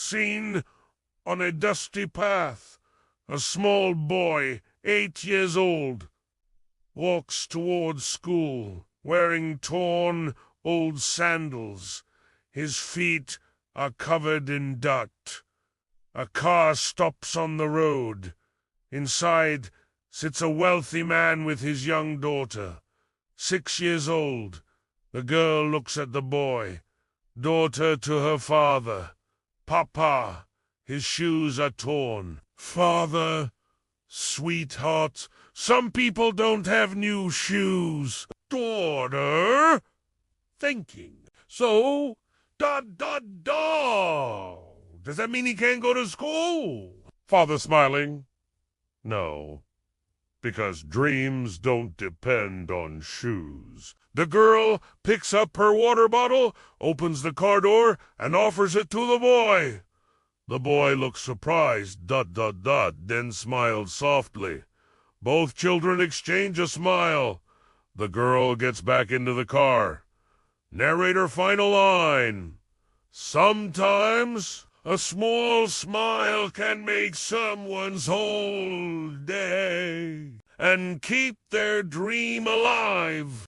Seen on a dusty path, a small boy, 8 years old, walks towards school, wearing torn old sandals. His feet are covered in dirt. A car stops on the road. Inside sits a wealthy man with his young daughter, 6 years old. The girl looks at the boy. Daughter to her father. Papa, his shoes are torn. Father, sweetheart, some people don't have new shoes. Daughter, thinking. So, does that mean he can't go to school? Father smiling. No, because dreams don't depend on shoes. The girl picks up her water bottle, opens the car door, and offers it to the boy. The boy looks surprised, then smiles softly. Both children exchange a smile. The girl gets back into the car. Narrator final line. Sometimes a small smile can make someone's whole day and keep their dream alive.